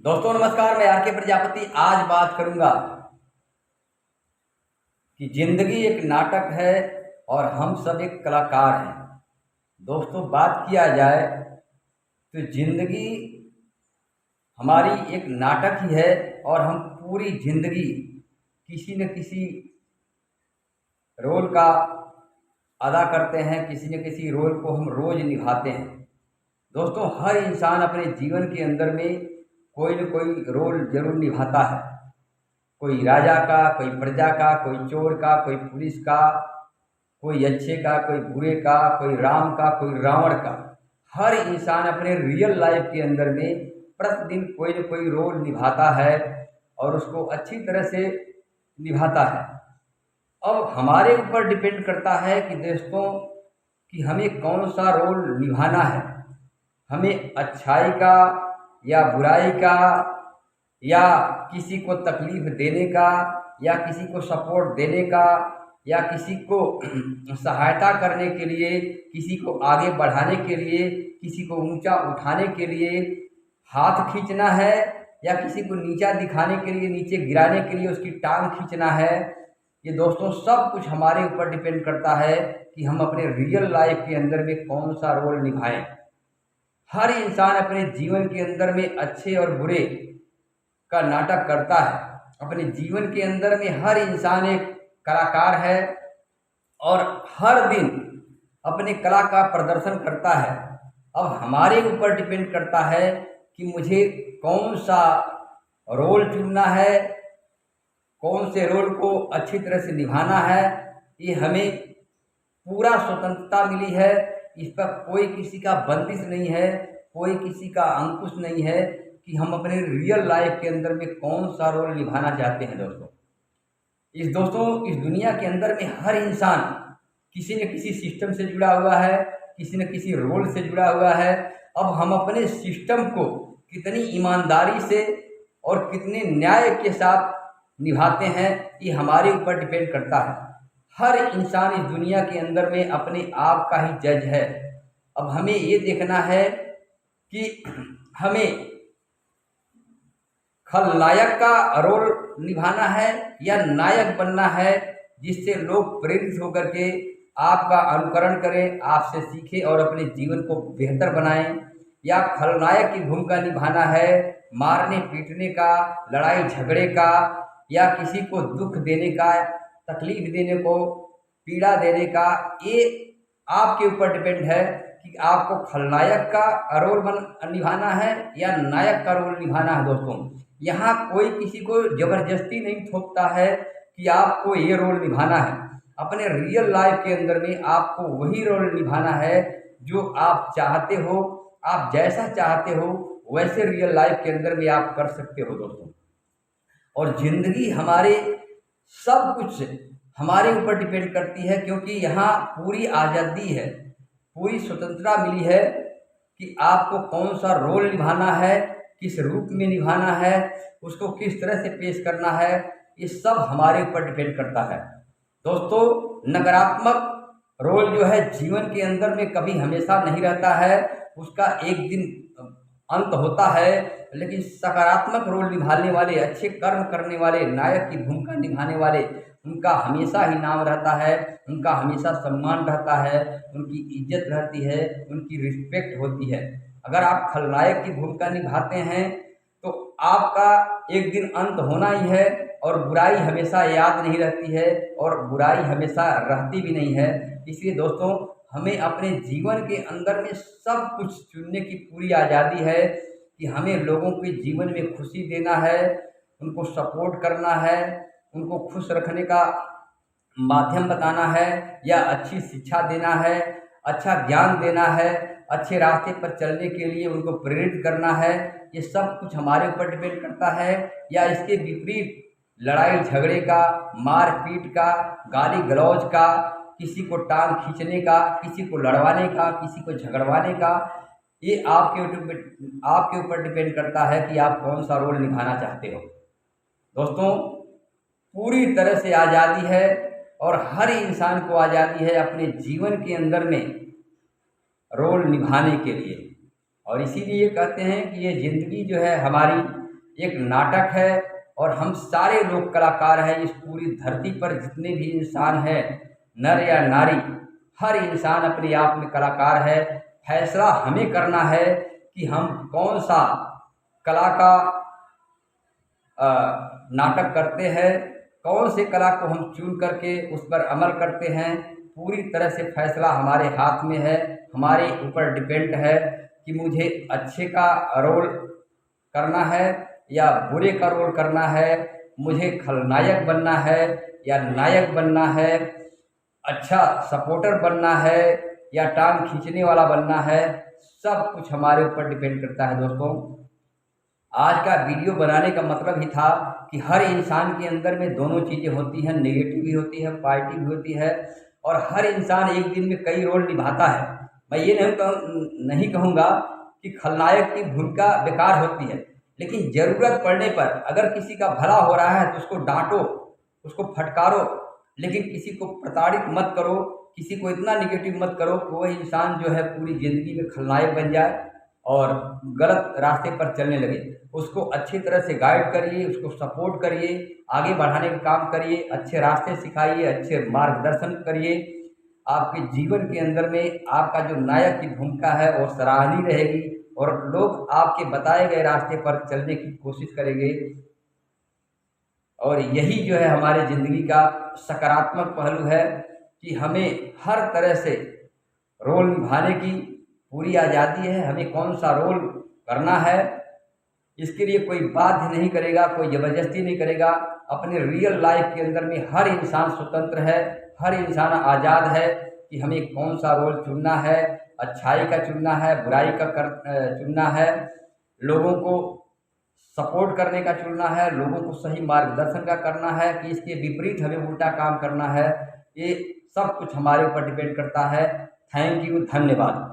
दोस्तों नमस्कार, मैं आर के प्रजापति आज बात करूंगा कि जिंदगी एक नाटक है और हम सब एक कलाकार हैं। दोस्तों बात किया जाए तो जिंदगी हमारी एक नाटक ही है और हम पूरी जिंदगी किसी न किसी रोल का अदा करते हैं, किसी न किसी रोल को हम रोज निभाते हैं। दोस्तों हर इंसान अपने जीवन के अंदर में कोई न कोई रोल जरूर निभाता है। कोई राजा का, कोई प्रजा का, कोई चोर का, कोई पुलिस का, कोई अच्छे का, कोई बुरे का, कोई राम का, कोई रावण का। हर इंसान अपने रियल लाइफ के अंदर में प्रतिदिन कोई न कोई रोल निभाता है और उसको अच्छी तरह से निभाता है। अब हमारे ऊपर डिपेंड करता है कि दोस्तों कि हमें कौन सा रोल निभाना है। हमें अच्छाई का या बुराई का, या किसी को तकलीफ देने का, या किसी को सपोर्ट देने का, या किसी को सहायता करने के लिए, किसी को आगे बढ़ाने के लिए, किसी को ऊंचा उठाने के लिए हाथ खींचना है, या किसी को नीचा दिखाने के लिए, नीचे गिराने के लिए उसकी टांग खींचना है। ये दोस्तों सब कुछ हमारे ऊपर डिपेंड करता है कि हम अपने रियल लाइफ के अंदर में कौन सा रोल निभाएं। हर इंसान अपने जीवन के अंदर में अच्छे और बुरे का नाटक करता है। अपने जीवन के अंदर में हर इंसान एक कलाकार है और हर दिन अपने कला का प्रदर्शन करता है। अब हमारे ऊपर डिपेंड करता है कि मुझे कौन सा रोल चुनना है, कौन से रोल को अच्छी तरह से निभाना है। ये हमें पूरा स्वतंत्रता मिली है, इस पर कोई किसी का बंदिश नहीं है, कोई किसी का अंकुश नहीं है कि हम अपने रियल लाइफ के अंदर में कौन सा रोल निभाना चाहते हैं। दोस्तों इस दुनिया के अंदर में हर इंसान किसी न किसी सिस्टम से जुड़ा हुआ है, किसी न किसी रोल से जुड़ा हुआ है। अब हम अपने सिस्टम को कितनी ईमानदारी से और कितने न्याय के साथ निभाते हैं, ये हमारे ऊपर डिपेंड करता है। हर इंसान इस दुनिया के अंदर में अपने आप का ही जज है। अब हमें ये देखना है कि हमें खलनायक का रोल निभाना है या नायक बनना है, जिससे लोग प्रेरित होकर के आपका अनुकरण करें, आपसे सीखें और अपने जीवन को बेहतर बनाएं। या खलनायक की भूमिका निभाना है, मारने पीटने का, लड़ाई झगड़े का, या किसी को दुख देने का, तकलीफ देने को, पीड़ा देने का। ये आपके ऊपर डिपेंड है कि आपको खलनायक का रोल निभाना है या नायक का रोल निभाना है। दोस्तों यहाँ कोई किसी को जबरदस्ती नहीं थोपता है कि आपको ये रोल निभाना है। अपने रियल लाइफ के अंदर में आपको वही रोल निभाना है जो आप चाहते हो। आप जैसा चाहते हो वैसे रियल लाइफ के अंदर में आप कर सकते हो दोस्तों। और जिंदगी हमारे सब कुछ हमारे ऊपर डिपेंड करती है, क्योंकि यहाँ पूरी आज़ादी है, पूरी स्वतंत्रता मिली है कि आपको कौन सा रोल निभाना है, किस रूप में निभाना है, उसको किस तरह से पेश करना है। ये सब हमारे ऊपर डिपेंड करता है। दोस्तों नकारात्मक रोल जो है जीवन के अंदर में कभी हमेशा नहीं रहता है, उसका एक दिन अंत होता है। लेकिन सकारात्मक रोल निभाने वाले, अच्छे कर्म करने वाले, नायक की भूमिका निभाने वाले, उनका हमेशा ही नाम रहता है, उनका हमेशा सम्मान रहता है, उनकी इज्जत रहती है, उनकी रिस्पेक्ट होती है। अगर आप खलनायक की भूमिका निभाते हैं तो आपका एक दिन अंत होना ही है, और बुराई हमेशा याद नहीं रहती है और बुराई हमेशा रहती भी नहीं है। इसलिए दोस्तों हमें अपने जीवन के अंदर में सब कुछ चुनने की पूरी आज़ादी है कि हमें लोगों के जीवन में खुशी देना है, उनको सपोर्ट करना है, उनको खुश रखने का माध्यम बताना है, या अच्छी शिक्षा देना है, अच्छा ज्ञान देना है, अच्छे रास्ते पर चलने के लिए उनको प्रेरित करना है। ये सब कुछ हमारे ऊपर डिपेंड करता है। या इसके विपरीत लड़ाई झगड़े का, मार पीट का, गाली गलौज का, किसी को टांग खींचने का, किसी को लड़वाने का, किसी को झगड़वाने का, ये आपके ऊपर डिपेंड करता है कि आप कौन सा रोल निभाना चाहते हो। दोस्तों पूरी तरह से आज़ादी है और हर इंसान को आज़ादी है अपने जीवन के अंदर में रोल निभाने के लिए। और इसीलिए कहते हैं कि ये ज़िंदगी जो है हमारी एक नाटक है और हम सारे लोग कलाकार हैं। इस पूरी धरती पर जितने भी इंसान हैं, नर या नारी, हर इंसान अपने आप में कलाकार है। फैसला हमें करना है कि हम कौन सा कला का नाटक करते हैं, कौन से कला को हम चुन करके उस पर अमल करते हैं। पूरी तरह से फैसला हमारे हाथ में है, हमारे ऊपर डिपेंड है कि मुझे अच्छे का रोल करना है या बुरे का रोल करना है, मुझे खलनायक बनना है या नायक बनना है, अच्छा सपोर्टर बनना है या टांग खींचने वाला बनना है। सब कुछ हमारे ऊपर डिपेंड करता है। दोस्तों, आज का वीडियो बनाने का मतलब ही था कि हर इंसान के अंदर में दोनों चीज़ें होती हैं, नेगेटिव भी होती है, पॉजिटिव भी होती है, और हर इंसान एक दिन में कई रोल निभाता है। मैं ये नहीं कहूँगा कि खलनायक की भूमिका बेकार होती है, लेकिन ज़रूरत पड़ने पर अगर किसी का भला हो रहा है तो उसको डांटो, उसको फटकारो, लेकिन किसी को प्रताड़ित मत करो, किसी को इतना निगेटिव मत करो कि वह इंसान जो है पूरी ज़िंदगी में खलनायक बन जाए और गलत रास्ते पर चलने लगे। उसको अच्छी तरह से गाइड करिए, उसको सपोर्ट करिए, आगे बढ़ाने का काम करिए, अच्छे रास्ते सिखाइए, अच्छे मार्गदर्शन करिए। आपके जीवन के अंदर में आपका जो नायक की भूमिका है वो सराहनीय रहेगी और लोग आपके बताए गए रास्ते पर चलने की कोशिश करेंगे। और यही जो है हमारे ज़िंदगी का सकारात्मक पहलू है कि हमें हर तरह से रोल निभाने की पूरी आज़ादी है। हमें कौन सा रोल करना है इसके लिए कोई बाध्य नहीं करेगा, कोई ज़बरदस्ती नहीं करेगा। अपने रियल लाइफ के अंदर में हर इंसान स्वतंत्र है, हर इंसान आज़ाद है कि हमें कौन सा रोल चुनना है, अच्छाई का चुनना है, बुराई का चुनना है, लोगों को सपोर्ट करने का चुनना है, लोगों को सही मार्गदर्शन का करना है कि इसके विपरीत हमें उल्टा काम करना है। ये सब कुछ हमारे ऊपर डिपेंड करता है। थैंक यू, धन्यवाद।